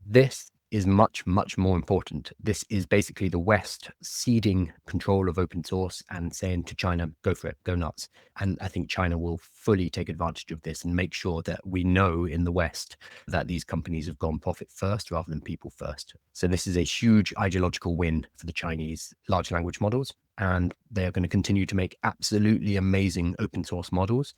This is much, much more important. This is basically the West ceding control of open source and saying to China, go for it, go nuts. And I think China will fully take advantage of this and make sure that we know in the West that these companies have gone profit first rather than people first. So this is a huge ideological win for the Chinese large language models. And they are going to continue to make absolutely amazing open source models.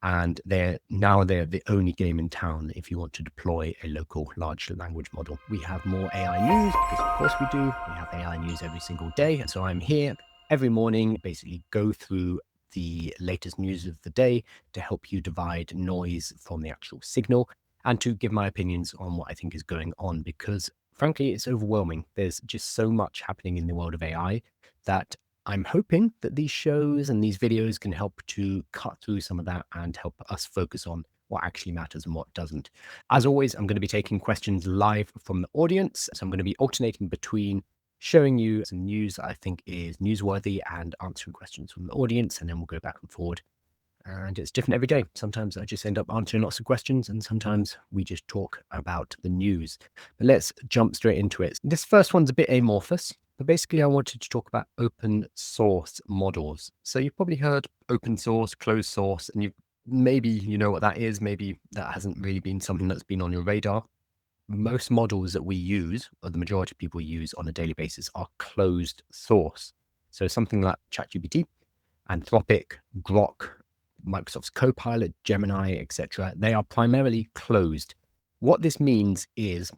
And they're the only game in town if you want to deploy a local large language model. We have more AI news because of course we do. We have AI news every single day. And so I'm here every morning, basically go through the latest news of the day to help you divide noise from the actual signal and to give my opinions on what I think is going on, because frankly, it's overwhelming. There's just so much happening in the world of AI that I'm hoping that these shows and these videos can help to cut through some of that and help us focus on what actually matters and what doesn't. As always, I'm going to be taking questions live from the audience. So I'm going to be alternating between showing you some news that I think is newsworthy and answering questions from the audience. And then we'll go back and forward. And it's different every day. Sometimes I just end up answering lots of questions, and sometimes we just talk about the news. But let's jump straight into it. This first one's a bit amorphous. But basically, I wanted to talk about open source models. So you've probably heard open source, closed source, and maybe you know what that is. Maybe that hasn't really been something that's been on your radar. Most models that we use, or the majority of people use on a daily basis, are closed source. So something like ChatGPT, Anthropic, Grok, Microsoft's Copilot, Gemini, etc. They are primarily closed. What this means is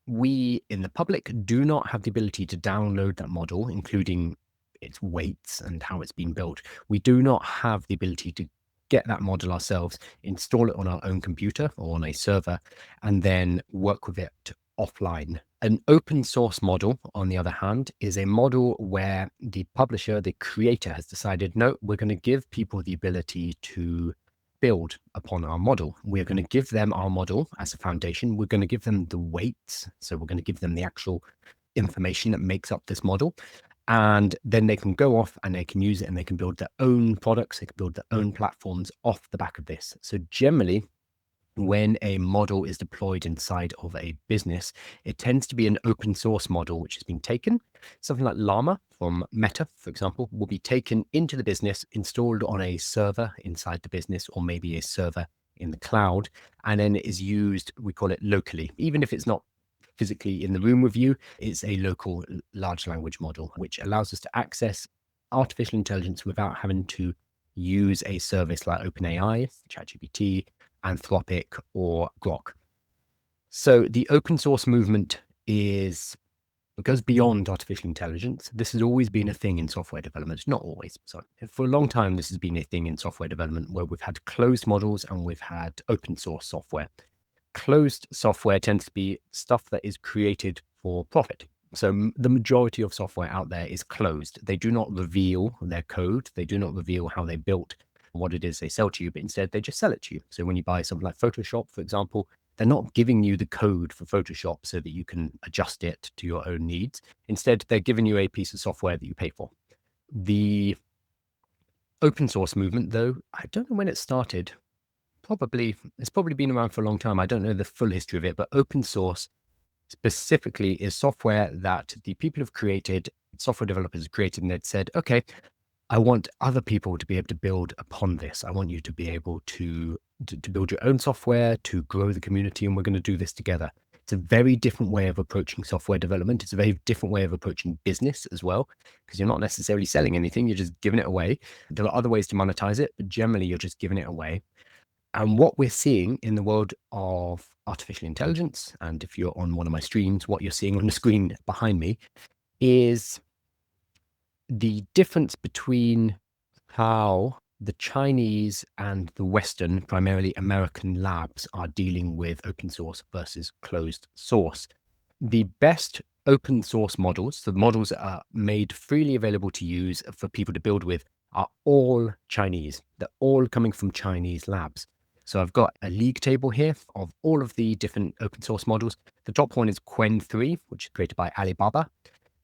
we in the public do not have the ability to download that model, including its weights and how it's been built. We do not have the ability to get that model ourselves, install it on our own computer or on a server, and then work with it offline. An open source model, on the other hand, is a model where the publisher, the creator, has decided, no, we're going to give people the ability to build upon our model. We're going to give them our model as a foundation. We're going to give them the weights. So we're going to give them the actual information that makes up this model. And then they can go off and they can use it and they can build their own products. They can build their own platforms off the back of this. So generally, when a model is deployed inside of a business, it tends to be an open source model, which has been taken. Something like Llama from Meta, for example, will be taken into the business, installed on a server inside the business, or maybe a server in the cloud, and then it is used, we call it locally. Even if it's not physically in the room with you, it's a local large language model, which allows us to access artificial intelligence without having to use a service like OpenAI, ChatGPT, Anthropic, or Grok. So the open source movement goes beyond artificial intelligence. This has always been a thing in software development. Not always, sorry. For a long time, this has been a thing in software development where we've had closed models and we've had open source software. Closed software tends to be stuff that is created for profit. So the majority of software out there is closed. They do not reveal their code. They do not reveal how they built what it is they sell to you, but instead they just sell it to you. So when you buy something like Photoshop, for example, they're not giving you the code for Photoshop so that you can adjust it to your own needs. Instead, they're giving you a piece of software that you pay for. The open source movement, though, I don't know when it started. It's probably been around for a long time. I don't know the full history of it, but open source specifically is software that the people have created, software developers have created, and they'd said, okay, I want other people to be able to build upon this. I want you to be able to build your own software, to grow the community, and we're going to do this together. It's a very different way of approaching software development. It's a very different way of approaching business as well, because you're not necessarily selling anything. You're just giving it away. There are other ways to monetize it, but generally you're just giving it away. And what we're seeing in the world of artificial intelligence, and if you're on one of my streams, what you're seeing on the screen behind me is the difference between how the Chinese and the Western, primarily American labs are dealing with open source versus closed source. The best open source models, the models that are made freely available to use for people to build with, are all Chinese. They're all coming from Chinese labs. So I've got a league table here of all of the different open source models. The top one is Qwen 3, which is created by Alibaba.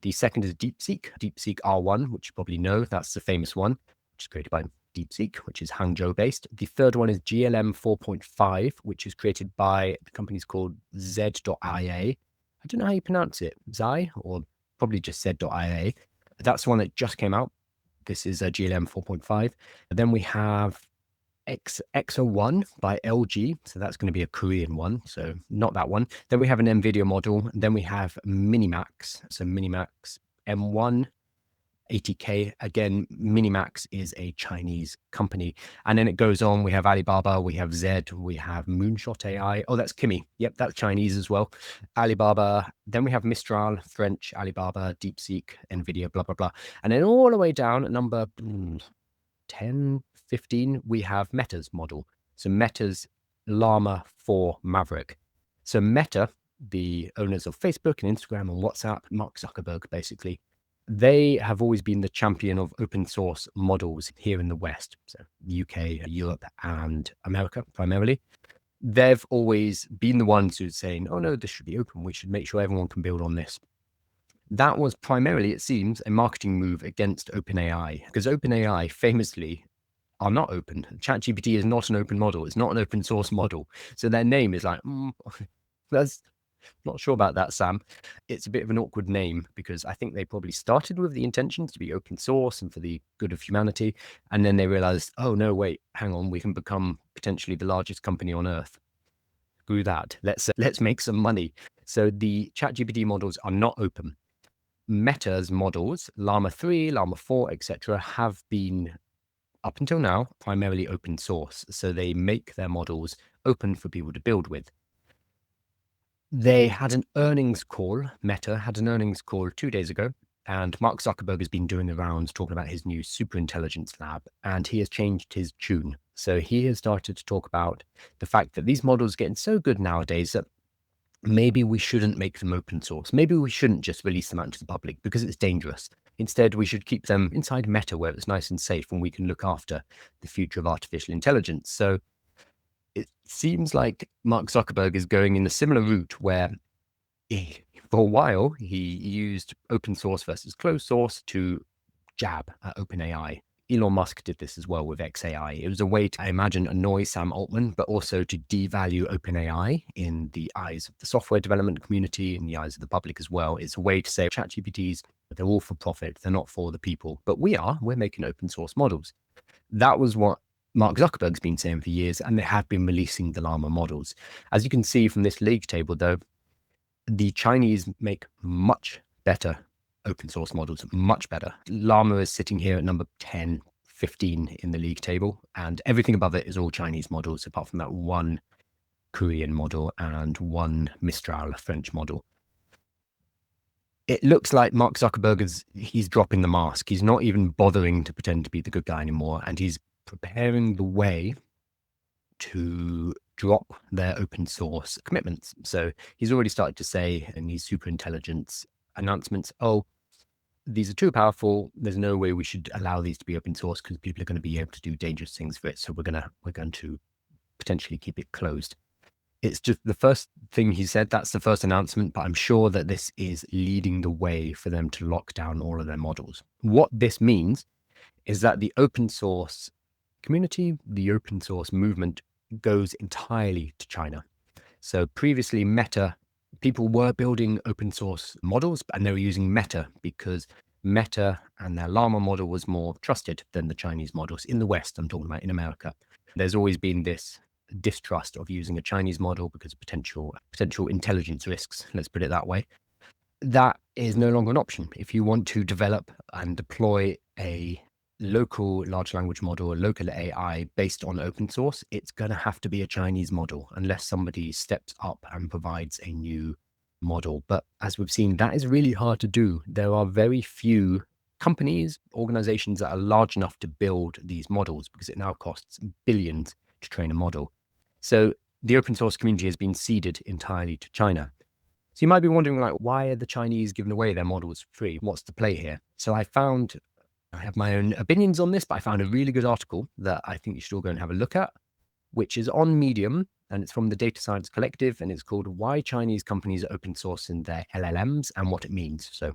The second is DeepSeek R1, which you probably know. That's the famous one, which is created by DeepSeek, which is Hangzhou based. The third one is GLM 4.5, which is created by the company's called Z.IA. I don't know how you pronounce it, Zai, or probably just Z.IA. That's the one that just came out. This is a GLM 4.5. Then we have X01 by LG. So that's going to be a Korean one. So not that one. Then we have an NVIDIA model. Then we have Minimax. So Minimax M1 80K. Again, Minimax is a Chinese company. And then it goes on. We have Alibaba, we have Z, we have Moonshot AI. Oh, that's Kimi. Yep, that's Chinese as well. Alibaba. Then we have Mistral, French, Alibaba, DeepSeek, NVIDIA, blah, blah, blah. And then all the way down at number 10, 15, we have Meta's model. So Meta's Llama 4 Maverick. So Meta, the owners of Facebook and Instagram and WhatsApp, Mark Zuckerberg, basically, they have always been the champion of open source models here in the West, so UK, Europe, and America primarily. They've always been the ones who's saying, oh no, this should be open. We should make sure everyone can build on this. That was primarily, it seems, a marketing move against OpenAI, because OpenAI famously are not open. ChatGPT is not an open model. It's not an open source model. So their name is like, that's not sure about that, Sam. It's a bit of an awkward name because I think they probably started with the intentions to be open source and for the good of humanity. And then they realized, oh, no, wait, hang on, we can become potentially the largest company on earth. Screw that. Let's make some money. So the ChatGPT models are not open. Meta's models, Llama 3, Llama 4, etc., have been up until now primarily open source. So they make their models open for people to build with. They had an earnings call, Meta had an earnings call 2 days ago, and Mark Zuckerberg has been doing the rounds talking about his new superintelligence lab, and he has changed his tune. So he has started to talk about the fact that these models are getting so good nowadays that maybe we shouldn't make them open source. Maybe we shouldn't just release them out to the public because it's dangerous. Instead, we should keep them inside Meta where it's nice and safe and we can look after the future of artificial intelligence. So it seems like Mark Zuckerberg is going in a similar route where for a while he used open source versus closed source to jab at OpenAI. Elon Musk did this as well with XAI. It was a way to, I imagine, annoy Sam Altman, but also to devalue OpenAI in the eyes of the software development community, in the eyes of the public as well. It's a way to say ChatGPTs, they're all for profit, they're not for the people, but we're making open source models. That was what Mark Zuckerberg's been saying for years, and they have been releasing the Llama models. As you can see from this league table, though, the Chinese make much better open source models, much better. Llama is sitting here at number 10, 15 in the league table, and everything above it is all Chinese models, apart from that one Korean model and one Mistral French model. It looks like Mark Zuckerberg he's dropping the mask. He's not even bothering to pretend to be the good guy anymore, and he's preparing the way to drop their open source commitments. So he's already started to say in these super intelligence announcements, oh, these are too powerful. There's no way we should allow these to be open source because people are going to be able to do dangerous things for it. So we're going to potentially keep it closed. It's just the first thing he said. That's the first announcement, but I'm sure that this is leading the way for them to lock down all of their models. What this means is that the open source community, the open source movement goes entirely to China. So previously Meta, people were building open source models and they were using Meta because Meta and their Llama model was more trusted than the Chinese models in the West. I'm talking about in America. There's always been this distrust of using a Chinese model because of potential intelligence risks, let's put it that way. That is no longer an option. If you want to develop and deploy a local large language model, a local AI based on open source, it's going to have to be a Chinese model unless somebody steps up and provides a new model. But as we've seen, that is really hard to do. There are very few companies, organizations that are large enough to build these models because it now costs billions to train a model. So the open source community has been ceded entirely to China. So you might be wondering, like, why are the Chinese giving away their models for free? What's the play here? So I have my own opinions on this, but I found a really good article that I think you should all go and have a look at, which is on Medium, and it's from the Data Science Collective, and it's called Why Chinese Companies Are Open Sourcing Their LLMs and What It Means. So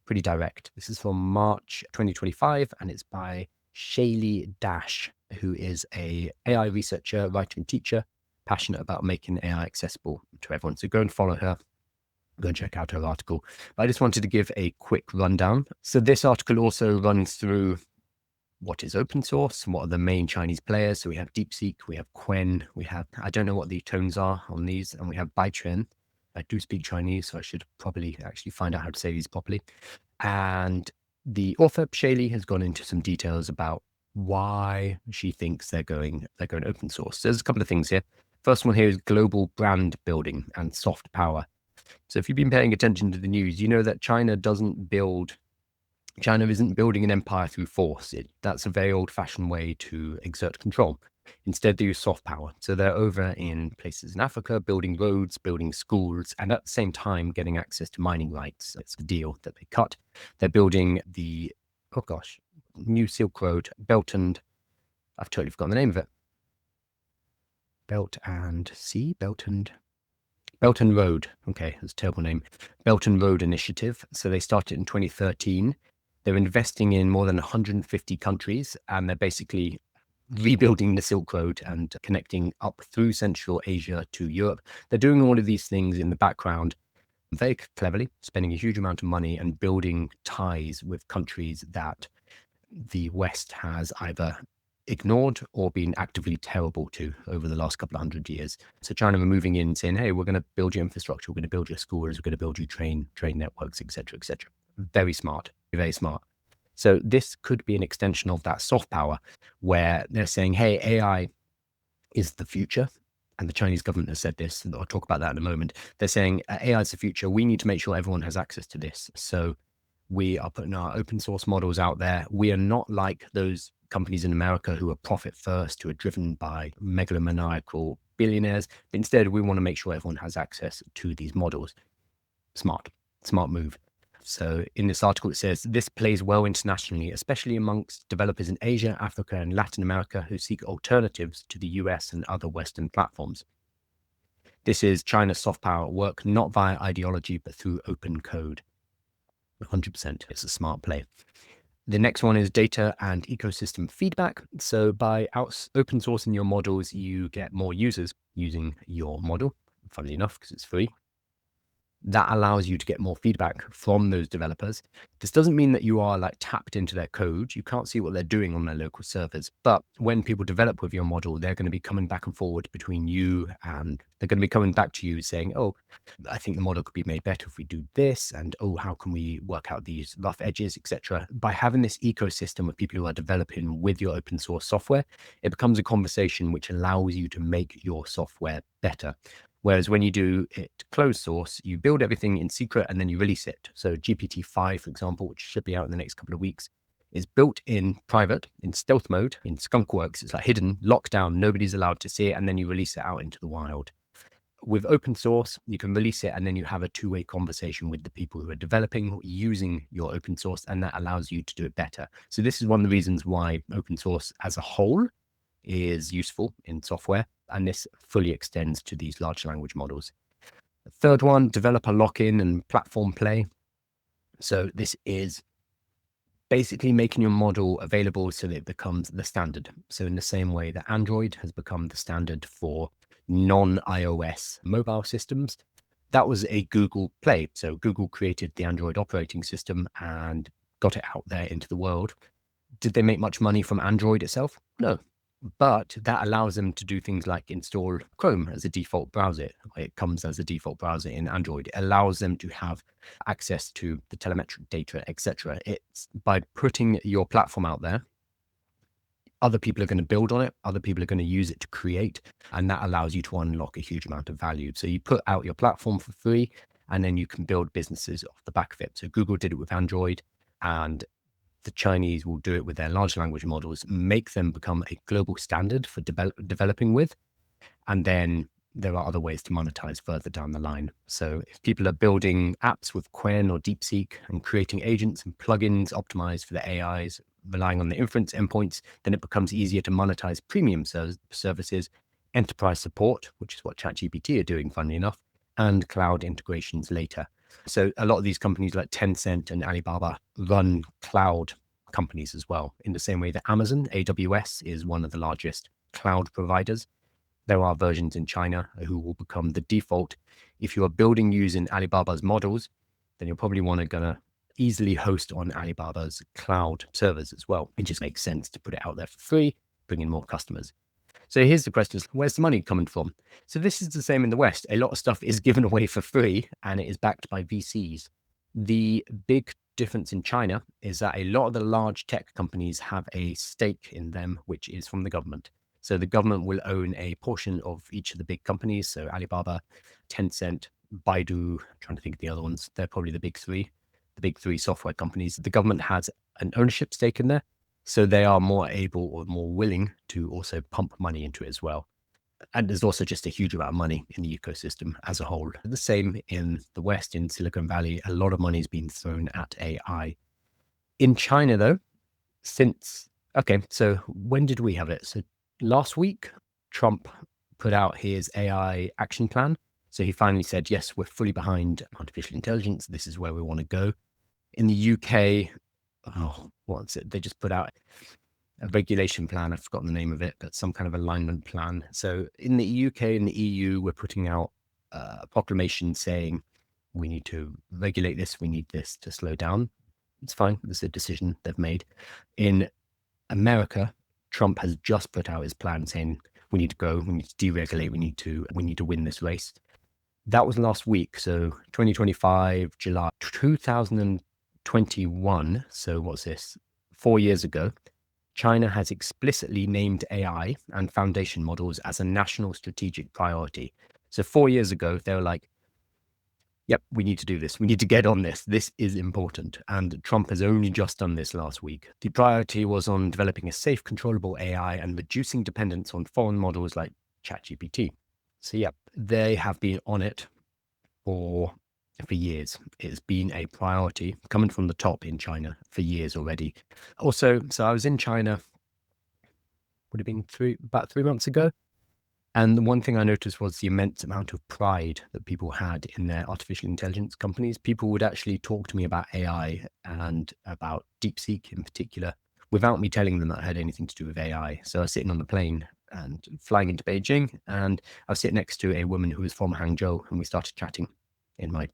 pretty direct. This is from March 2025, and it's by Shaylee Dash, who is a AI researcher, writer, and teacher, passionate about making AI accessible to everyone. So go and follow her. Go and check out her article. But I just wanted to give a quick rundown. So this article also runs through what is open source and what are the main Chinese players. So we have DeepSeek, we have Quen, we have, I don't know what the tones are on these, and we have Baichuan. I do speak Chinese, so I should probably actually find out how to say these properly. And the author, Shaylee, has gone into some details about why she thinks they're going open source. So there's a couple of things here. First one here is global brand building and soft power. So if you've been paying attention to the news, you know that China isn't building an empire through force. That's a very old-fashioned way to exert control. Instead, they use soft power. So they're over in places in Africa, building roads, building schools, and at the same time, getting access to mining rights. It's a deal that they cut. They're building the, new Silk Road, I've totally forgotten the name of it. Belt and Road. Okay, that's a terrible name. Belt and Road Initiative. So they started in 2013. They're investing in more than 150 countries, and they're basically rebuilding the Silk Road and connecting up through Central Asia to Europe. They're doing all of these things in the background very cleverly, spending a huge amount of money and building ties with countries that the West has either ignored or been actively terrible to over the last couple of 100 years. So China are moving in saying, hey, we're going to build your infrastructure, we're going to build your schools, we're going to build your train networks, etc., etc. Very smart, very smart. So this could be an extension of that soft power where they're saying, hey, AI is the future. And the Chinese government has said this, and I'll talk about that in a moment. They're saying AI is the future. We need to make sure everyone has access to this. So we are putting our open source models out there. We are not like those companies in America who are profit first, who are driven by megalomaniacal billionaires. Instead, we want to make sure everyone has access to these models. Smart move. So in this article, it says, this plays well internationally, especially amongst developers in Asia, Africa, and Latin America who seek alternatives to the US and other Western platforms. This is China's soft power at work, not via ideology, but through open code. 100%. It's a smart play. The next one is data and ecosystem feedback. So by open sourcing your models, you get more users using your model, funnily enough, because it's free. That allows you to get more feedback from those developers. This doesn't mean that you are like tapped into their code. You can't see what they're doing on their local servers. But when people develop with your model, they're going to be coming back and forward between you, and they're going to be coming back to you saying, oh, I think the model could be made better if we do this. And oh, how can we work out these rough edges, etc. By having this ecosystem of people who are developing with your open source software, it becomes a conversation which allows you to make your software better. Whereas when you do it closed source, you build everything in secret and then you release it. So GPT-5, for example, which should be out in the next couple of weeks, is built in private, in stealth mode, in skunkworks. It's like hidden, locked down, nobody's allowed to see it, and then you release it out into the wild. With open source, you can release it and then you have a two-way conversation with the people who are developing using your open source, and that allows you to do it better. So this is one of the reasons why open source as a whole is useful in software, and this fully extends to these large language models. The third one, developer lock-in and platform play. So this is basically making your model available so that it becomes the standard. So in the same way that Android has become the standard for non-iOS mobile systems, that was a Google play. So Google created the Android operating system and got it out there into the world. Did they make much money from Android itself? No. But that allows them to do things like install Chrome as a default browser. It comes as a default browser in Android. It allows them to have access to the telemetric data, etc. It's by putting your platform out there, other people are going to build on it, other people are going to use it to create, and that allows you to unlock a huge amount of value. So you put out your platform for free, and then you can build businesses off the back of it. So Google did it with Android, and the Chinese will do it with their large language models, make them become a global standard for developing with. And then there are other ways to monetize further down the line. So if people are building apps with Quen or DeepSeek and creating agents and plugins optimized for the AIs, relying on the inference endpoints, then it becomes easier to monetize premium services, enterprise support, which is what ChatGPT are doing, funnily enough, and cloud integrations later. So a lot of these companies like Tencent and Alibaba run cloud companies as well. In the same way that Amazon, AWS, is one of the largest cloud providers, there are versions in China who will become the default. If you are building using Alibaba's models, then you're probably gonna easily host on Alibaba's cloud servers as well. It just makes sense to put it out there for free, bring in more customers. So here's the question: where's the money coming from? So this is the same in the West. A lot of stuff is given away for free and it is backed by VCs. The big difference in China is that a lot of the large tech companies have a stake in them, which is from the government. So the government will own a portion of each of the big companies. So Alibaba, Tencent, Baidu, I'm trying to think of the other ones. They're probably the big three software companies. The government has an ownership stake in there. So they are more able or more willing to also pump money into it as well. And there's also just a huge amount of money in the ecosystem as a whole. The same in the West, in Silicon Valley, a lot of money is being thrown at AI. In China, though, so when did we have it? So last week, Trump put out his AI action plan. So he finally said, yes, we're fully behind artificial intelligence. This is where we want to go. In the UK, what's it? They just put out a regulation plan. I've forgotten the name of it, but some kind of alignment plan. So in the UK and the EU, we're putting out a proclamation saying we need to regulate this. We need this to slow down. It's fine. This is a decision they've made. In America, Trump has just put out his plan saying we need to go, we need to deregulate, we need to win this race. That was last week. So 2025, July 2021. So what's this? 4 years ago, China has explicitly named AI and foundation models as a national strategic priority. So 4 years ago, they were like, yep, we need to do this. We need to get on this. This is important. And Trump has only just done this last week. The priority was on developing a safe, controllable AI and reducing dependence on foreign models like ChatGPT. So, yep, they have been on it for years. It's been a priority coming from the top in China for years already. Also, so I was in China, would have been about 3 months ago. And the one thing I noticed was the immense amount of pride that people had in their artificial intelligence companies. People would actually talk to me about AI and about DeepSeek in particular, without me telling them that it had anything to do with AI. So I was sitting on the plane and flying into Beijing, and I was sitting next to a woman who was from Hangzhou, and we started chatting in my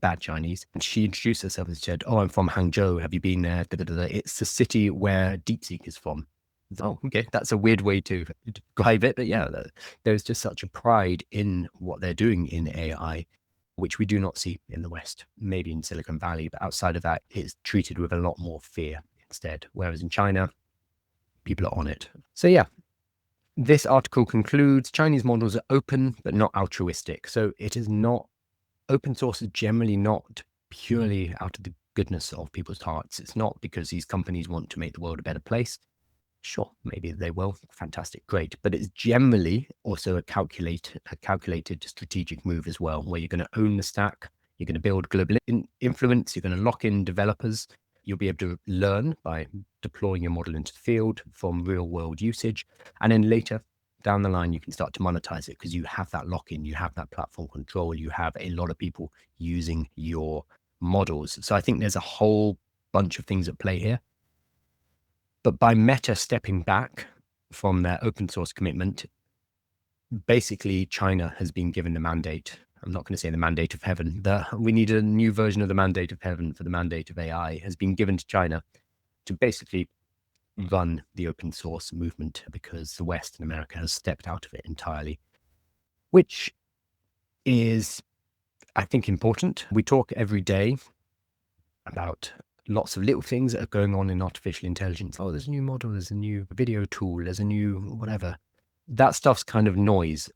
bad Chinese. And she introduced herself and said, "Oh, I'm from Hangzhou. Have you been there? Da, da, da, da. It's the city where DeepSeek is from." Oh, okay. That's a weird way to describe it. But yeah, there's just such a pride in what they're doing in AI, which we do not see in the West, maybe in Silicon Valley. But outside of that, it's treated with a lot more fear instead. Whereas in China, people are on it. So yeah, this article concludes Chinese models are open, but not altruistic. So it is not, open source is generally not purely out of the goodness of people's hearts. It's not because these companies want to make the world a better place. Sure, maybe they will. Fantastic, great. But it's generally also a calculated strategic move as well, where you're going to own the stack, you're going to build global influence, you're going to lock in developers, you'll be able to learn by deploying your model into the field from real world usage. And then later down the line, you can start to monetize it because you have that lock-in, you have that platform control, you have a lot of people using your models. So I think there's a whole bunch of things at play here. But by Meta stepping back from their open source commitment, basically China has been given the mandate. I'm not going to say the mandate of heaven. We need a new version of the mandate of heaven for the mandate of AI has been given to China to basically run the open source movement because the West and America has stepped out of it entirely, which is, I think, important. We talk every day about lots of little things that are going on in artificial intelligence. Oh, there's a new model, there's a new video tool, there's a new whatever. That stuff's kind of noise.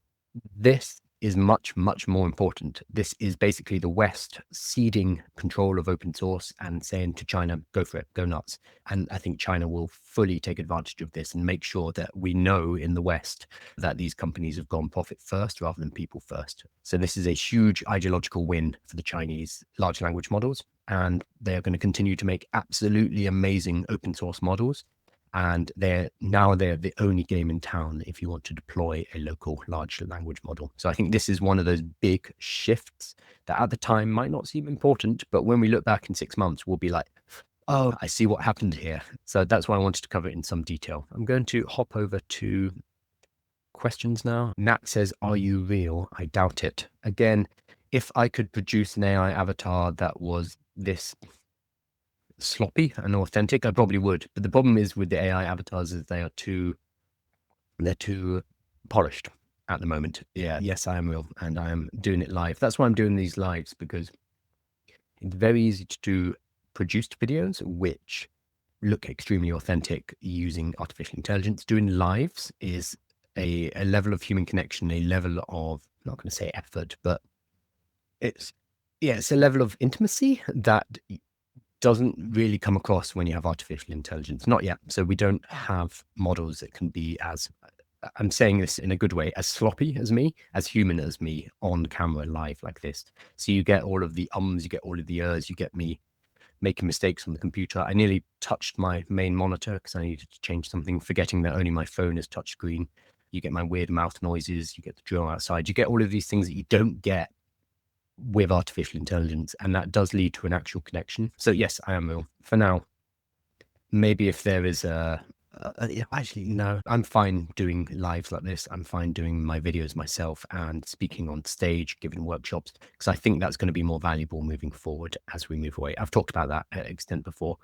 This is much, much more important. This is basically the West ceding control of open source and saying to China, go for it, go nuts. And I think China will fully take advantage of this and make sure that we know in the West that these companies have gone profit first rather than people first. So this is a huge ideological win for the Chinese large language models. And they are going to continue to make absolutely amazing open source models. And they're the only game in town if you want to deploy a local large language model. So I think this is one of those big shifts that at the time might not seem important, but when we look back in 6 months, we'll be like, Oh, I see what happened here. So that's why I wanted to cover it in some detail. I'm going to hop over to questions now. Nat says, "Are you real? I doubt it." Again, if I could produce an AI avatar that was this sloppy and authentic, I probably would. But the problem is with the AI avatars is they're too polished at the moment. Yeah, yes, I am real and I am doing it live. That's why I'm doing these lives, because it's very easy to do produced videos which look extremely authentic using artificial intelligence. Doing lives is a level of human connection, a level of, I'm not going to say effort, but it's, yeah, it's a level of intimacy that doesn't really come across when you have artificial intelligence. Not yet. So we don't have models that can be as, I'm saying this in a good way, as sloppy as me, as human as me on camera live like this. So you get all of the ums, you get all of the ers, you get me making mistakes on the computer. I nearly touched my main monitor because I needed to change something, forgetting that only my phone is touchscreen. You get my weird mouth noises, you get the drill outside, you get all of these things that you don't get with artificial intelligence, and that does lead to an actual connection. So yes, I am real for now. Maybe if there is actually, no, I'm fine doing lives like this. I'm fine doing my videos myself and speaking on stage, giving workshops, because I think that's going to be more valuable moving forward as we move away. I've talked about that at extent before.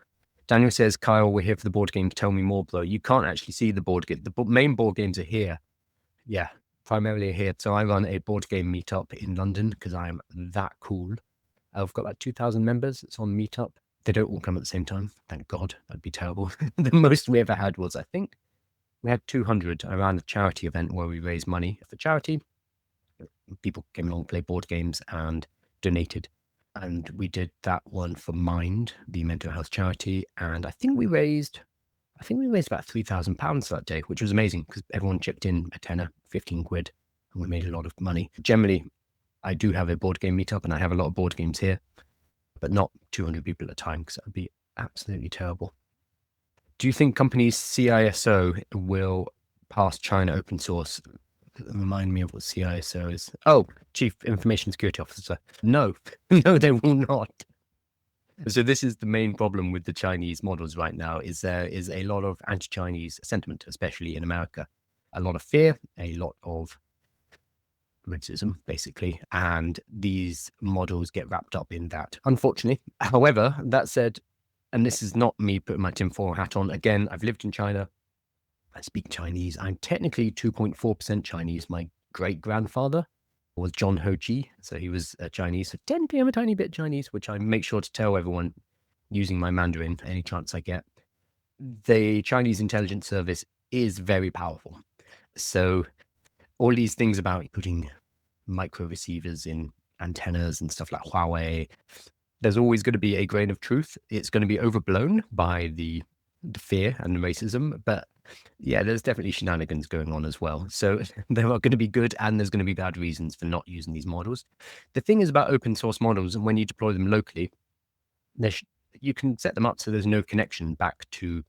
Daniel says, "Kyle, we're here for the board games. Tell me more, bro." You can't actually see the board game. The main board games are here. Yeah, primarily here. So I run a board game meetup in London because I am that cool. I've got like 2,000 members. It's on Meetup. They don't all come at the same time. Thank God. That'd be terrible. The most we ever had was, I think, we had 200 around a charity event where we raised money for charity. People came along, played board games, and donated. And we did that one for Mind, the mental health charity. And I think we raised about £3,000 that day, which was amazing because everyone chipped in a tenner, 15 quid, and we made a lot of money. Generally, I do have a board game meetup and I have a lot of board games here, but not 200 people at a time because that would be absolutely terrible. Do you think companies CISO will pass China open source? Remind me of what CISO is. Oh, Chief Information Security Officer. No, no, they will not. So this is the main problem with the Chinese models right now, is there is a lot of anti-Chinese sentiment, especially in America. A lot of fear, a lot of racism, basically, and these models get wrapped up in that, unfortunately. However, that said, and this is not me putting my tinfoil hat on, again, I've lived in China, I speak Chinese, I'm technically 2.4% Chinese. My great-grandfather was John Ho-Chi, so he was Chinese, so technically I'm a tiny bit Chinese, which I make sure to tell everyone using my Mandarin any chance I get. The Chinese intelligence service is very powerful. So all these things about putting micro receivers in antennas and stuff like Huawei, there's always going to be a grain of truth. It's going to be overblown by the fear and the racism, but yeah, there's definitely shenanigans going on as well. So there are going to be good and there's going to be bad reasons for not using these models. The thing is about open source models, and when you deploy them locally, you can set them up so there's no connection back to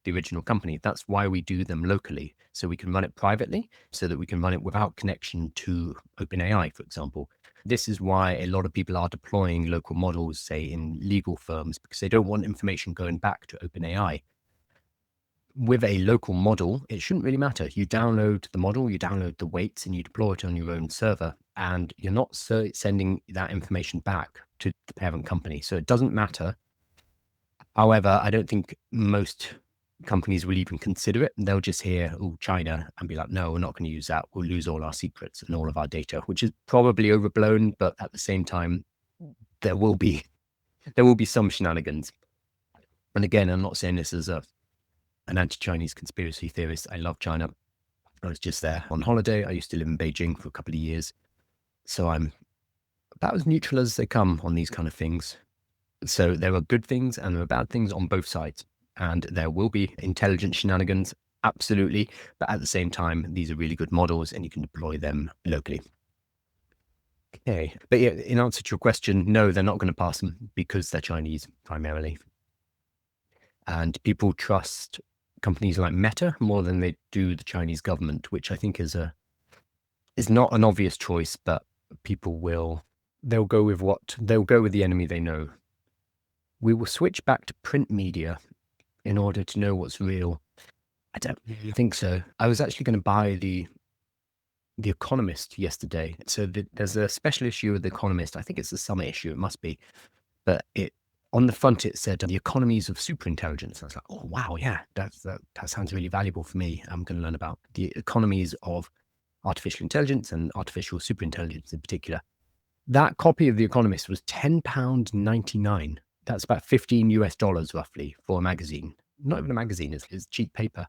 the original company. That's why we do them locally, so we can run it privately, so that we can run it without connection to OpenAI, for example. This is why a lot of people are deploying local models, say in legal firms, because they don't want information going back to OpenAI. With a local model, it shouldn't really matter. You download the model, you download the weights, and you deploy it on your own server, and you're not sending that information back to the parent company. So it doesn't matter. However, I don't think most companies will even consider it. They'll just hear, oh, China, and be like, no, we're not going to use that. We'll lose all our secrets and all of our data, which is probably overblown. But at the same time, there will be some shenanigans. And again, I'm not saying this as an anti-Chinese conspiracy theorist. I love China. I was just there on holiday. I used to live in Beijing for a couple of years. So I'm about as neutral as they come on these kind of things. So there are good things and there are bad things on both sides. And there will be intelligent shenanigans, absolutely. But at the same time, these are really good models and you can deploy them locally. Okay. But yeah, in answer to your question, no, they're not going to pass them because they're Chinese primarily. And people trust companies like Meta more than they do the Chinese government, which I think is not an obvious choice, but people they'll go with the enemy they know. We will switch back to print media in order to know what's real. I don't really think so. I was actually going to buy the Economist yesterday. So there's a special issue of the Economist. I think it's the summer issue. It must be, but it on the front it said the economies of superintelligence. I was like, oh wow, yeah, that sounds really valuable for me. I'm going to learn about the economies of artificial intelligence and artificial superintelligence in particular. That copy of the Economist was £10.99. That's about $15 roughly for a magazine. Not even a magazine; it's cheap paper.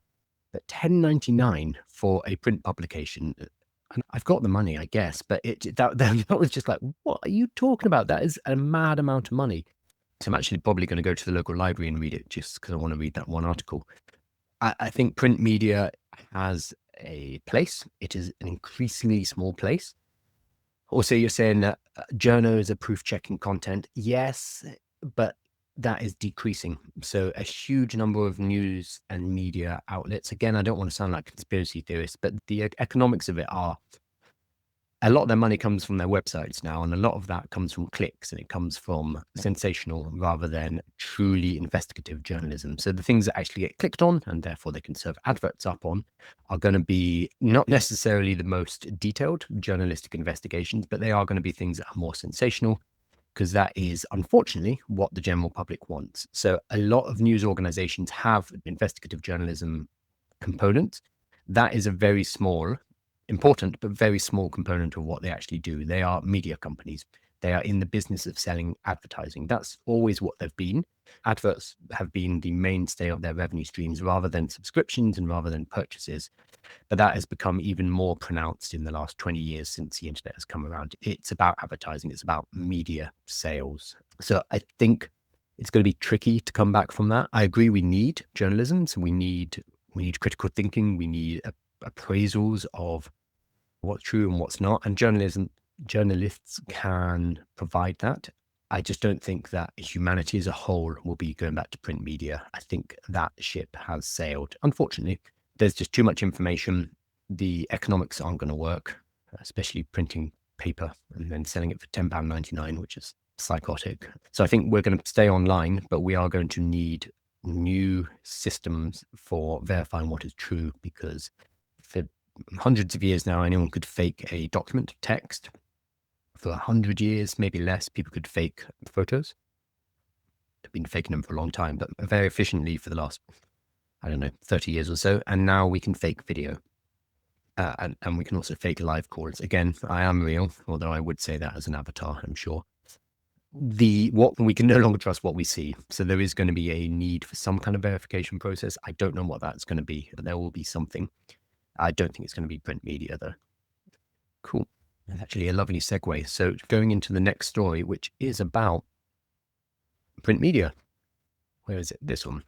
But £10.99 for a print publication. And I've got the money, I guess, but that was just like, what are you talking about? That is a mad amount of money. So I'm actually probably going to go to the local library and read it just because I want to read that one article. I think print media has a place. It is an increasingly small place. Also, you're saying that journos are proof checking content. Yes, but that is decreasing. So a huge number of news and media outlets, again, I don't want to sound like a conspiracy theorist, but the economics of it are a lot of their money comes from their websites now, and a lot of that comes from clicks, and it comes from sensational rather than truly investigative journalism. So the things that actually get clicked on, and therefore they can serve adverts up on, are going to be not necessarily the most detailed journalistic investigations, but they are going to be things that are more sensational, because that is unfortunately what the general public wants. So a lot of news organizations have investigative journalism components. That is a very small, important, but very small component of what they actually do. They are media companies. They are in the business of selling advertising. That's always what they've been. Adverts have been the mainstay of their revenue streams rather than subscriptions and rather than purchases. But that has become even more pronounced in the last 20 years since the internet has come around. It's about advertising. It's about media sales. So I think it's going to be tricky to come back from that. I agree. We need journalism. So we need critical thinking. We need appraisals of what's true and what's not. And journalists can provide that. I just don't think that humanity as a whole will be going back to print media. I think that ship has sailed. Unfortunately, there's just too much information. The economics aren't going to work, especially printing paper and then selling it for £10.99, which is psychotic. So I think we're going to stay online, but we are going to need new systems for verifying what is true, because for hundreds of years now, anyone could fake a document, text. For 100 years, maybe less, people could fake photos. They've been faking them for a long time, but very efficiently for the last, 30 years or so. And now we can fake video. And we can also fake live calls. Again, I am real, although I would say that as an avatar, I'm sure. What we can no longer trust what we see. So there is going to be a need for some kind of verification process. I don't know what that's going to be, but there will be something. I don't think it's going to be print media, though. Cool. That's actually a lovely segue. So going into the next story, which is about print media. Where is it? This one.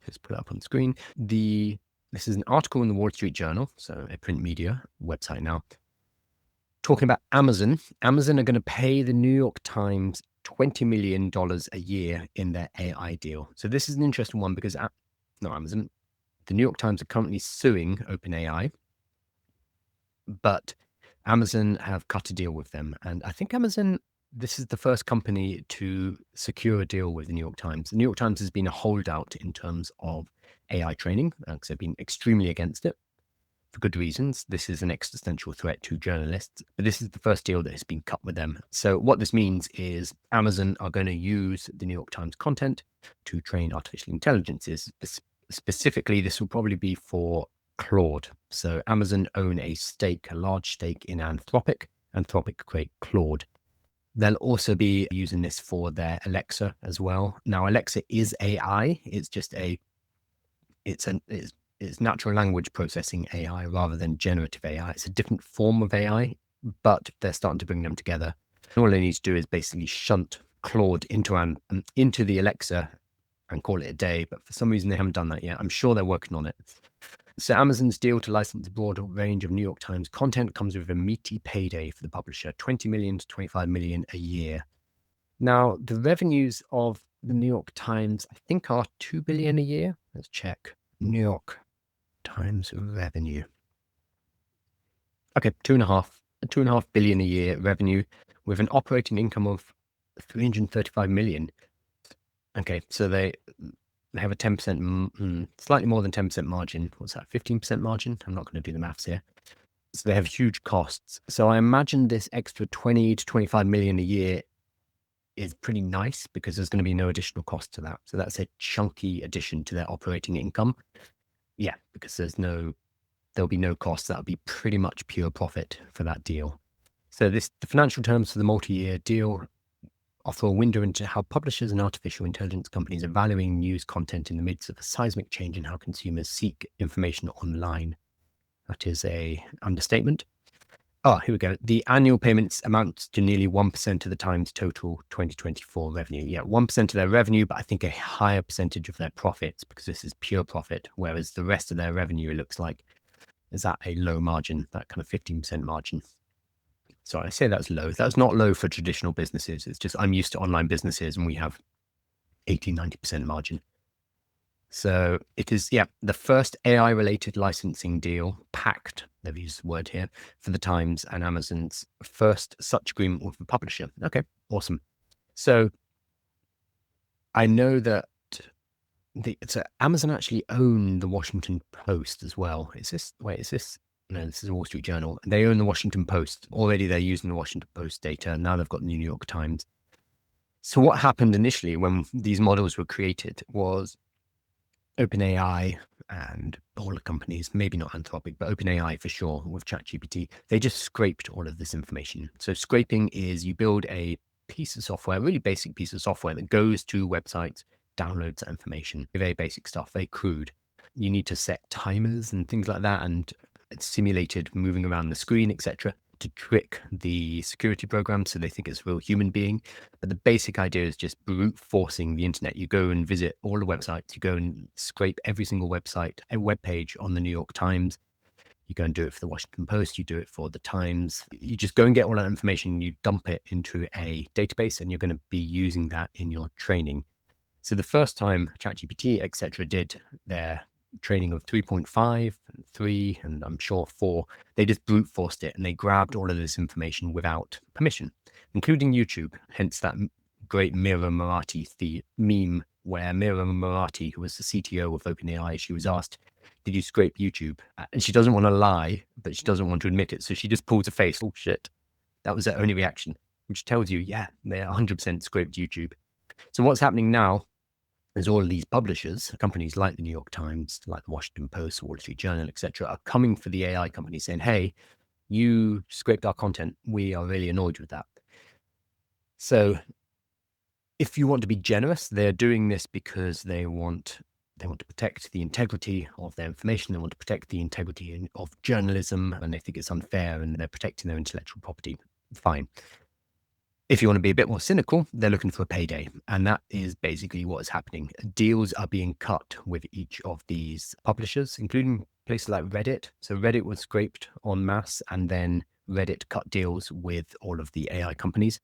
Just put it up on the screen. This is an article in the Wall Street Journal, so a print media website now, talking about Amazon. Amazon are going to pay the New York Times $20 million a year in their AI deal. So this is an interesting one because the New York Times are currently suing OpenAI, but Amazon have cut a deal with them. And I think this is the first company to secure a deal with the New York Times. The New York Times has been a holdout in terms of AI training, because they've been extremely against it for good reasons. This is an existential threat to journalists, but this is the first deal that has been cut with them. So what this means is Amazon are going to use the New York Times content to train artificial intelligences. Specifically, this will probably be for Claude. So Amazon own a large stake in Anthropic. Anthropic create Claude. They'll also be using this for their Alexa as well. Now, Alexa is AI. It's just it's natural language processing AI rather than generative AI. It's a different form of AI, but they're starting to bring them together. All they need to do is basically shunt Claude into the Alexa and call it a day. But for some reason, they haven't done that yet. I'm sure they're working on it. So Amazon's deal to license a broad range of New York Times content comes with a meaty payday for the publisher, $20 million to $25 million a year. Now, the revenues of the New York Times, I think, are $2 billion a year. Let's check. New York Times revenue. Okay, $2.5 billion a year revenue with an operating income of $335 million. Okay, so they have a 10%, slightly more than 10% margin. What's that, 15% margin? I'm not going to do the maths here. So they have huge costs. So I imagine this extra 20 to 25 million a year is pretty nice because there's going to be no additional cost to that. So that's a chunky addition to their operating income. Yeah, because there'll be no cost. That'll be pretty much pure profit for that deal. So the financial terms for the multi-year deal offer a window into how publishers and artificial intelligence companies are valuing news content in the midst of a seismic change in how consumers seek information online. That is a understatement. Oh, here we go. The annual payments amount to nearly 1% of the Times' total 2024 revenue. Yeah, 1% of their revenue, but I think a higher percentage of their profits because this is pure profit, whereas the rest of their revenue, it looks like, is at a low margin, that kind of 15% margin. Sorry, I say that's low. That's not low for traditional businesses. It's just I'm used to online businesses and we have 80, 90% margin. So it is, yeah, the first AI-related licensing deal, packed, they've used the word here, for the Times and Amazon's first such agreement with a publisher. Okay, awesome. So I know that so Amazon actually own the Washington Post as well. Is this, no, this is the Wall Street Journal. They own the Washington Post. Already they're using the Washington Post data. Now they've got the New York Times. So what happened initially when these models were created was OpenAI and all the companies, maybe not Anthropic, but OpenAI for sure with ChatGPT, they just scraped all of this information. So scraping is you build a piece of software, a really basic piece of software that goes to websites, downloads that information, very basic stuff, very crude. You need to set timers and things like that, and it's simulated moving around the screen, etc., to trick the security program so they think it's a real human being. But the basic idea is just brute forcing the internet. You go and visit all the websites, you go and scrape every single website, a web page on the New York Times. You go and do it for the Washington Post, you do it for the Times. You just go and get all that information, you dump it into a database, and you're going to be using that in your training. So the first time ChatGPT, etc., did their training of 3.5, 3, and I'm sure 4, they just brute forced it and they grabbed all of this information without permission, including YouTube. Hence that great Mira Marathi, the meme where Mira Marathi, who was the CTO of OpenAI, she was asked, did you scrape YouTube? And she doesn't want to lie, but she doesn't want to admit it. So she just pulls a face. Oh, shit. That was her only reaction, which tells you, yeah, they 100% scraped YouTube. So what's happening now is all of these publishers, companies like the New York Times, like the Washington Post, Wall Street Journal, etc., are coming for the AI companies saying, hey, you scraped our content. We are really annoyed with that. So if you want to be generous, they're doing this because they want to protect the integrity of their information. They want to protect the integrity of journalism, and they think it's unfair, and they're protecting their intellectual property. Fine. If you want to be a bit more cynical, they're looking for a payday. And that is basically what is happening. Deals are being cut with each of these publishers, including places like Reddit. So Reddit was scraped en masse, and then Reddit cut deals with all of the AI companies.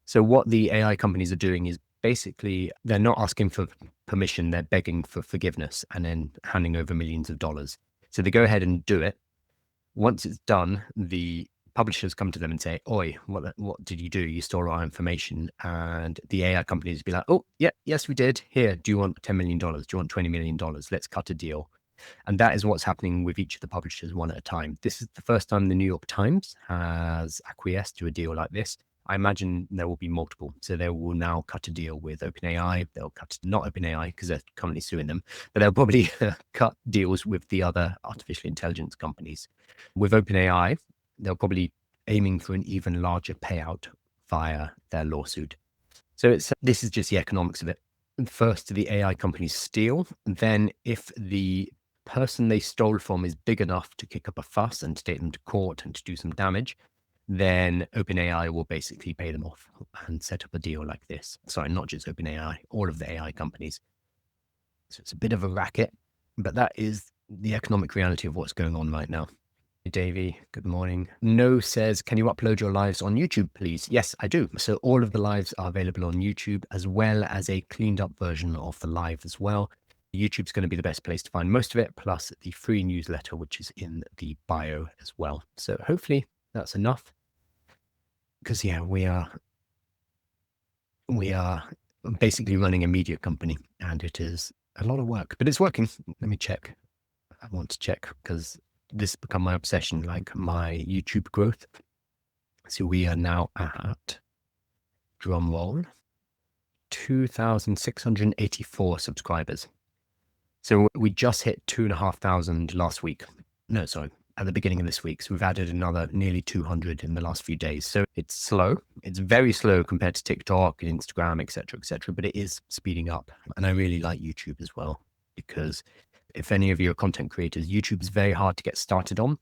So what the AI companies are doing is basically they're not asking for permission, they're begging for forgiveness and then handing over millions of dollars. So they go ahead and do it. Once it's done, the publishers come to them and say, oi, what did you do? You stole our information. And the AI companies be like, oh, yeah, yes, we did. Here, do you want $10 million? Do you want $20 million? Let's cut a deal. And that is what's happening with each of the publishers one at a time. This is the first time the New York Times has acquiesced to a deal like this. I imagine there will be multiple. So they will now cut a deal with OpenAI. They'll cut, not OpenAI because they're currently suing them, but they'll probably cut deals with the other artificial intelligence companies. With OpenAI, they're probably aiming for an even larger payout via their lawsuit. So this is just the economics of it. First, the AI companies steal. Then if the person they stole from is big enough to kick up a fuss and to take them to court and to do some damage, then OpenAI will basically pay them off and set up a deal like this. Sorry, not just OpenAI, all of the AI companies. So it's a bit of a racket, but that is the economic reality of what's going on right now. Hey, Davey, good morning. No says, can you upload your lives on YouTube, please? Yes, I do. So all of the lives are available on YouTube, as well as a cleaned up version of the live as well. YouTube's going to be the best place to find most of it, plus the free newsletter, which is in the bio as well. So hopefully that's enough. Because yeah, we are basically running a media company, and it is a lot of work, but it's working. Let me check. I want to check because this has become my obsession, like my YouTube growth. So we are now at, drum roll, 2,684 subscribers. So we just hit 2,500 last week. No, sorry, at the beginning of this week. So we've added another nearly 200 in the last few days. So it's slow. It's very slow compared to TikTok and Instagram, etc., but it is speeding up. And I really like YouTube as well, because if any of you are content creators, YouTube is very hard to get started on.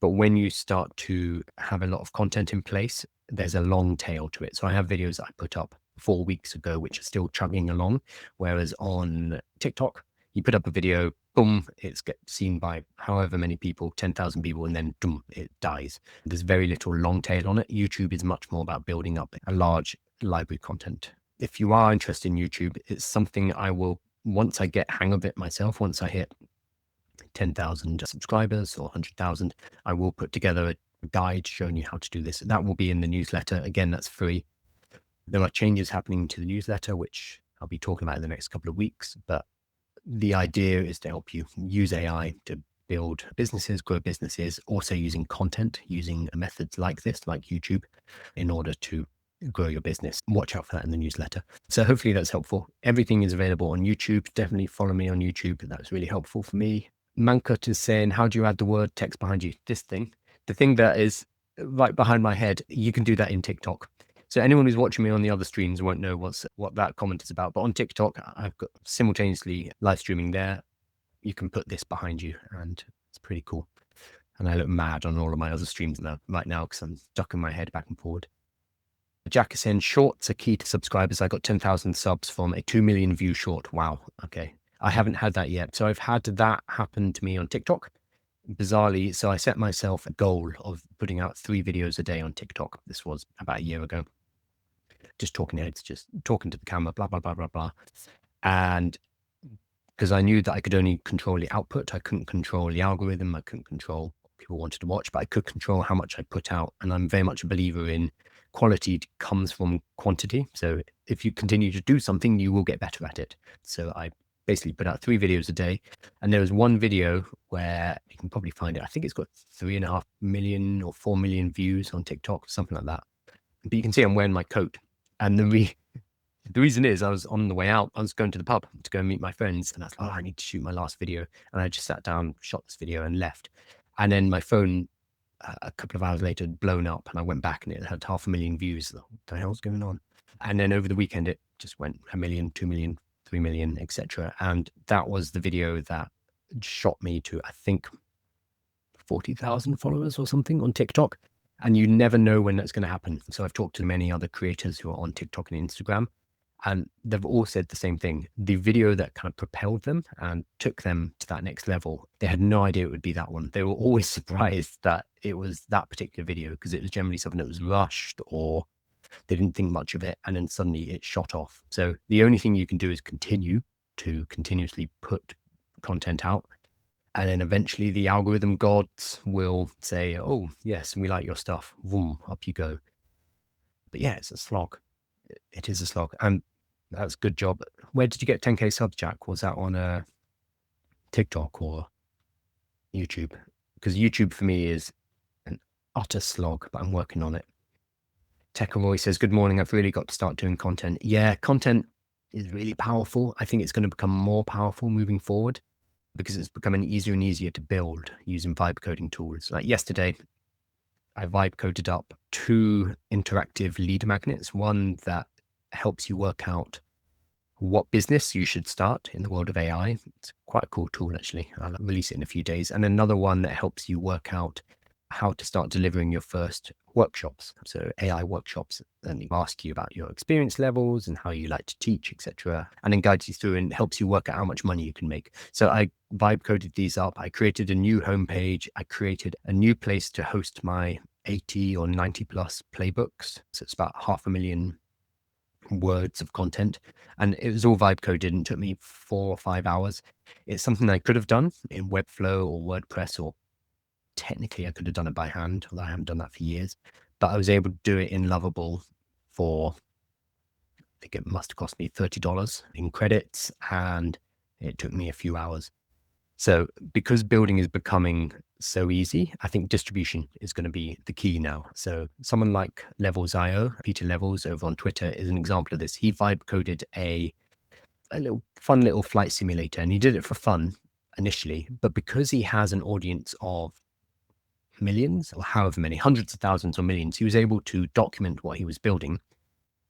But when you start to have a lot of content in place, there's a long tail to it. So I have videos I put up 4 weeks ago, which are still chugging along. Whereas on TikTok, you put up a video, boom, it's get seen by however many people, 10,000 people, and then boom, it dies. There's very little long tail on it. YouTube is much more about building up a large library content. If you are interested in YouTube, it's something I will, once I get hang of it myself, once I hit 10,000 subscribers or 100,000, I will put together a guide showing you how to do this. That will be in the newsletter. Again, that's free. There are changes happening to the newsletter, which I'll be talking about in the next couple of weeks, but the idea is to help you use AI to build businesses, grow businesses, also using content, using methods like this, like YouTube, in order to grow your business. Watch out for that in the newsletter. So hopefully that's helpful. Everything is available on YouTube. Definitely follow me on YouTube. That's really helpful for me. Mankut is saying, how do you add the word text behind you? This thing, the thing that is right behind my head, you can do that in TikTok. So anyone who's watching me on the other streams won't know what that comment is about. But on TikTok, I've got simultaneously live streaming there. You can put this behind you, and it's pretty cool. And I look mad on all of my other streams right now because I'm ducking my head back and forward. Jack is saying, shorts are key to subscribers. I got 10,000 subs from a 2 million view short. Wow. Okay. I haven't had that yet. So I've had that happen to me on TikTok. Bizarrely, so I set myself a goal of putting out 3 videos a day on TikTok. This was about a year ago. Just talking heads, just talking to the camera, blah, blah, blah, blah, blah. And because I knew that I could only control the output, I couldn't control the algorithm, I couldn't control what people wanted to watch, but I could control how much I put out. And I'm very much a believer in quality comes from quantity. So if you continue to do something, you will get better at it. So I basically put out 3 videos a day. And there was one video where you can probably find it. I think it's got 3.5 million or 4 million views on TikTok, something like that. But you can see I'm wearing my coat. And the reason is I was on the way out. I was going to the pub to go and meet my friends. And I was like, oh, I need to shoot my last video. And I just sat down, shot this video and left. And then my phone, a couple of hours later, had blown up. And I went back and it had 500,000 views. What the hell's going on? And then over the weekend, it just went 1 million, 2 million, 3 million, etc. And that was the video that shot me to, I think, 40,000 followers or something on TikTok. And you never know when that's going to happen. So I've talked to many other creators who are on TikTok and Instagram, and they've all said the same thing. The video that kind of propelled them and took them to that next level, they had no idea it would be that one. They were always surprised that it was that particular video, because it was generally something that was rushed or they didn't think much of it. And then suddenly it shot off. So the only thing you can do is continue to continuously put content out. And then eventually the algorithm gods will say, oh, yes, we like your stuff. Boom, up you go. But yeah, it's a slog. It is a slog. And that's a good job. Where did you get 10K subs, Jack? Was that on TikTok or YouTube? Because YouTube for me is an utter slog, but I'm working on it. Tekaroy says, good morning. I've really got to start doing content. Yeah, content is really powerful. I think it's going to become more powerful moving forward, because it's becoming easier and easier to build using vibe coding tools. Like yesterday, I vibe coded up 2 interactive lead magnets, one that helps you work out what business you should start in the world of AI. It's quite a cool tool, actually. I'll release it in a few days. And another one that helps you work out how to start delivering your first workshops. So AI workshops, and it asks you about your experience levels and how you like to teach, etc. And then guides you through and helps you work out how much money you can make. So I vibe coded these up. I created a new homepage. I created a new place to host my 80 or 90 plus playbooks. So it's about 500,000 words of content, and it was all vibe coded and took me 4 or 5 hours. It's something I could have done in Webflow or WordPress, or technically I could have done it by hand, although I haven't done that for years, but I was able to do it in Lovable for think it must have cost me $30 in credits, and it took me a few hours. So because building is becoming so easy, I think distribution is going to be the key now. So someone like Levels.io, Peter Levels over on Twitter, is an example of this. He vibe coded a little fun little flight simulator, and he did it for fun initially, but because he has an audience of millions or however many, hundreds of thousands or millions, he was able to document what he was building,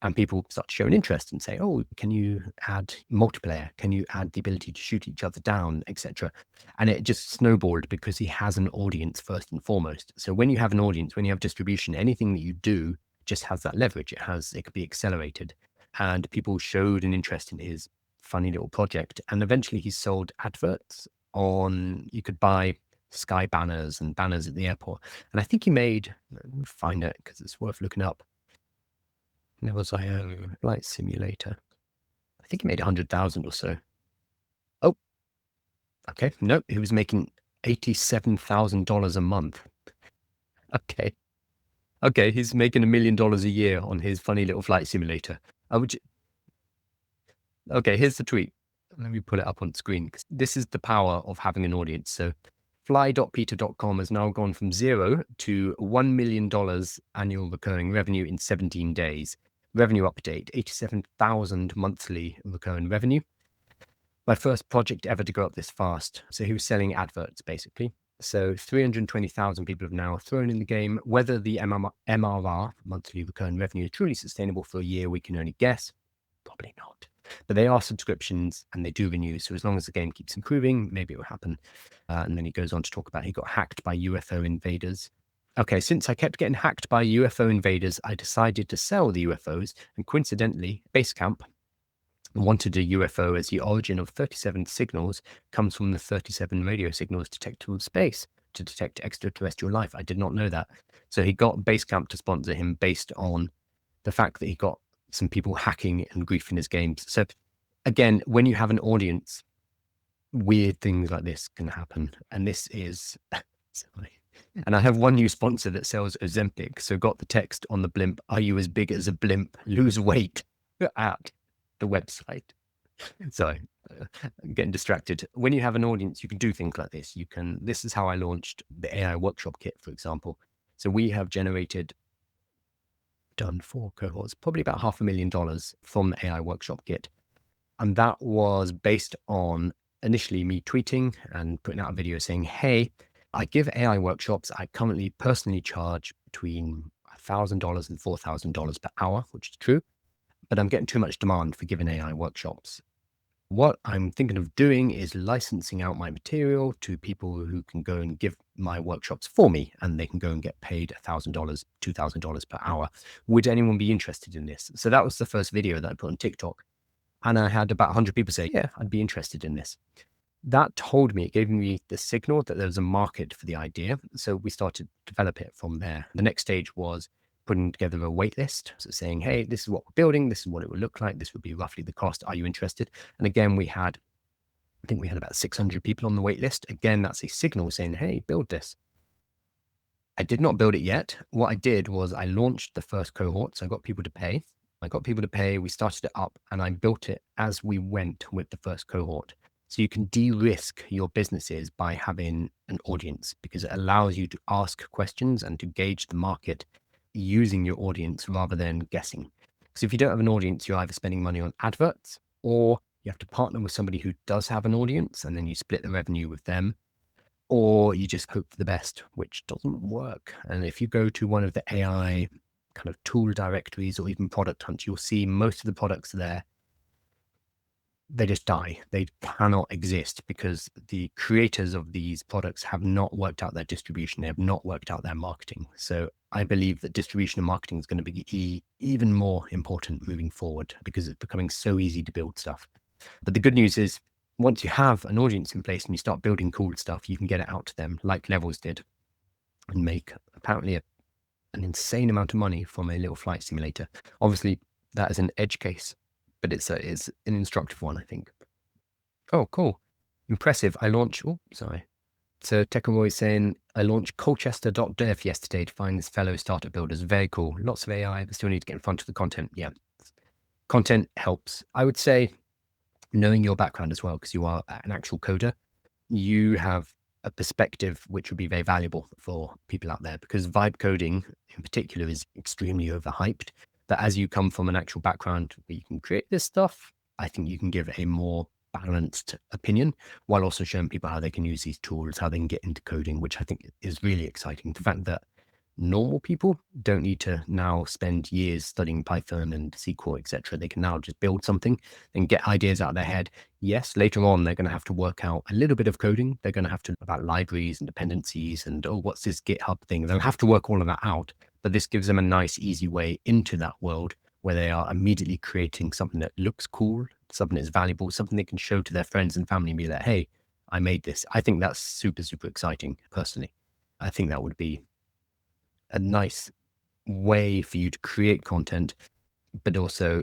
and people start to show an interest and say, oh, can you add multiplayer? Can you add the ability to shoot each other down, etc.? And it just snowballed because he has an audience first and foremost. So when you have an audience, when you have distribution, anything that you do just has that leverage. It could be accelerated. And people showed an interest in his funny little project. And eventually he sold adverts you could buy sky banners and banners at the airport. And I think he made, let me find it because it's worth looking up. Levels.io flight simulator. I think he made 100,000 or so. Oh, okay. No, he was making $87,000 a month. Okay. Okay, he's making $1 million a year on his funny little flight simulator. Okay, here's the tweet. Let me put it up on screen. This is the power of having an audience. So fly.peter.com has now gone from 0 to $1 million annual recurring revenue in 17 days. Revenue update, 87,000 monthly recurring revenue. My first project ever to go up this fast. So he was selling adverts, basically. So 320,000 people have now thrown in the game. Whether the MRR, monthly recurring revenue, is truly sustainable for a year, we can only guess. Probably not. But they are subscriptions and they do renew. So as long as the game keeps improving, maybe it will happen. And then he goes on to talk about he got hacked by UFO invaders. Okay, since I kept getting hacked by UFO invaders, I decided to sell the UFOs. And coincidentally, Basecamp wanted a UFO as the origin of 37 signals comes from the 37 radio signals detected from space to detect extraterrestrial life. I did not know that. So he got Basecamp to sponsor him based on the fact that he got some people hacking and griefing his games. So again, when you have an audience, weird things like this can happen. And this is, sorry. And I have one new sponsor that sells Ozempic. So got the text on the blimp, are you as big as a blimp? Lose weight at the website. Sorry, I'm getting distracted. When you have an audience, you can do things like this. This is how I launched the AI workshop kit, for example. So we have done 4 cohorts, probably about $500,000 from the AI workshop kit. And that was based on initially me tweeting and putting out a video saying, hey, I give AI workshops. I currently personally charge between $1,000 and $4,000 per hour, which is true, but I'm getting too much demand for giving AI workshops. What I'm thinking of doing is licensing out my material to people who can go and give my workshops for me, and they can go and get paid $1,000, $2,000 per hour. Would anyone be interested in this? So that was the first video that I put on TikTok. And I had about 100 people say, yeah, I'd be interested in this. That told me, it gave me the signal that there was a market for the idea. So we started to develop it from there. The next stage was putting together a wait list. So saying, hey, this is what we're building. This is what it would look like. This would be roughly the cost. Are you interested? And again, I think we had about 600 people on the wait list. Again, that's a signal saying, hey, build this. I did not build it yet. What I did was I launched the first cohort. So I got people to pay. We started it up, and I built it as we went with the first cohort. So you can de-risk your businesses by having an audience, because it allows you to ask questions and to gauge the market using your audience rather than guessing. Because if you don't have an audience, you're either spending money on adverts, or you have to partner with somebody who does have an audience and then you split the revenue with them, or you just hope for the best, which doesn't work. And if you go to one of the AI kind of tool directories or even product hunts, you'll see most of the products there, they just die. They cannot exist because the creators of these products have not worked out their distribution. They have not worked out their marketing. So I believe that distribution and marketing is going to be even more important moving forward because it's becoming so easy to build stuff. But the good news is, once you have an audience in place and you start building cool stuff, you can get it out to them like Levels did and make apparently an insane amount of money from a little flight simulator. Obviously, that is an edge case, but it's an instructive one, I think. Oh, cool. Impressive. So Tekaroy is saying, I launched Colchester.dev yesterday to find this fellow startup builders. Very cool. Lots of AI, but still need to get in front of the content. Yeah. Content helps. I would say knowing your background as well, because you are an actual coder, you have a perspective which would be very valuable for people out there, because vibe coding in particular is extremely overhyped. But as you come from an actual background where you can create this stuff, I think you can give a more balanced opinion while also showing people how they can use these tools, how they can get into coding, which I think is really exciting. The fact that normal people don't need to now spend years studying Python and SQL, etc. They can now just build something and get ideas out of their head. Yes, later on, they're going to have to work out a little bit of coding. They're going to have to about libraries and dependencies and, oh, what's this GitHub thing? They'll have to work all of that out. But this gives them a nice, easy way into that world where they are immediately creating something that looks cool, something that's valuable, something they can show to their friends and family and be like, hey, I made this. I think that's super, super exciting, personally. I think that would be a nice way for you to create content, but also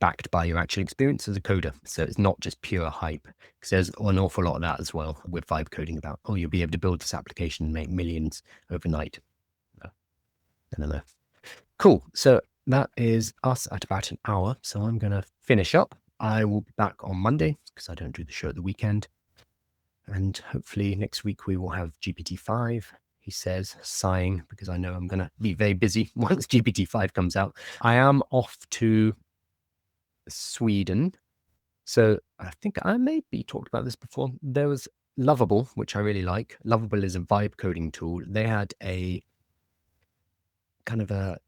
backed by your actual experience as a coder. So it's not just pure hype, because there's an awful lot of that as well with vibe coding about, oh, you'll be able to build this application and make millions overnight. I don't know. Cool. So that is us at about an hour. So I'm going to finish up. I will be back on Monday because I don't do the show at the weekend. And hopefully next week we will have GPT-5. He says, sighing, because I know I'm going to be very busy once GPT-5 comes out. I am off to Sweden. So I think I maybe talked about this before. There was Lovable, which I really like. Lovable is a vibe coding tool. They had a kind of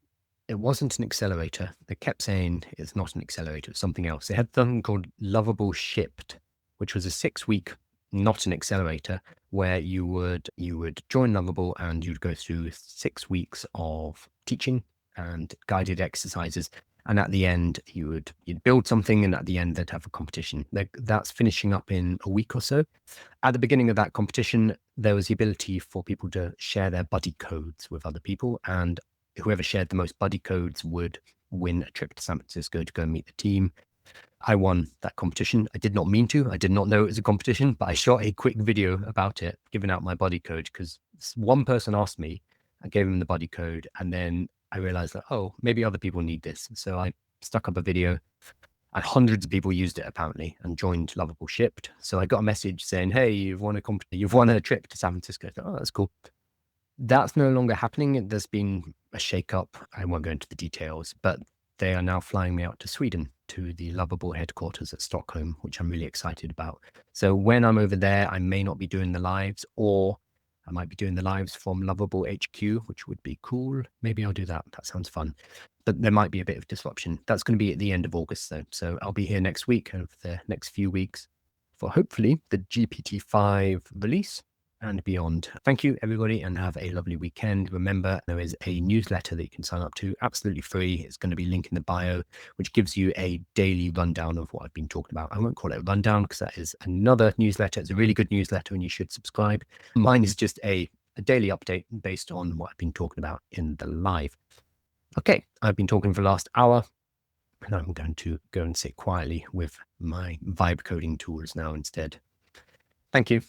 it wasn't an accelerator. They kept saying it's not an accelerator, it's something else. They had something called Lovable Shipped, which was a 6-week, not an accelerator, where you would join Lovable and you'd go through 6 weeks of teaching and guided exercises. And at the end, you'd build something, and at the end, they'd have a competition. That's finishing up in a week or so. At the beginning of that competition, there was the ability for people to share their buddy codes with other people, and whoever shared the most buddy codes would win a trip to San Francisco to go meet the team. I won that competition. I did not mean to. I did not know it was a competition, but I shot a quick video about it, giving out my buddy code, because one person asked me. I gave him the buddy code, and then I realized that, oh, maybe other people need this. So I stuck up a video, and hundreds of people used it apparently and joined Lovable Shipped. So I got a message saying, hey, you've won a trip to San Francisco. I thought, oh, that's cool. That's no longer happening. There's been a shakeup. I won't go into the details, but they are now flying me out to Sweden, to the Lovable headquarters at Stockholm, which I'm really excited about. So when I'm over there, I may not be doing the lives, or I might be doing the lives from Lovable HQ, which would be cool. Maybe I'll do that. That sounds fun. But there might be a bit of disruption. That's going to be at the end of August, though. So I'll be here next week, over the next few weeks, for hopefully the GPT-5 release and beyond. Thank you, everybody, and have a lovely weekend. Remember, there is a newsletter that you can sign up to, absolutely free. It's going to be linked in the bio, which gives you a daily rundown of what I've been talking about. I won't call it a rundown because that is another newsletter. It's a really good newsletter and you should subscribe. Mine is just a daily update based on what I've been talking about in the live. Okay, I've been talking for the last hour, and I'm going to go and sit quietly with my vibe coding tools now instead. Thank you.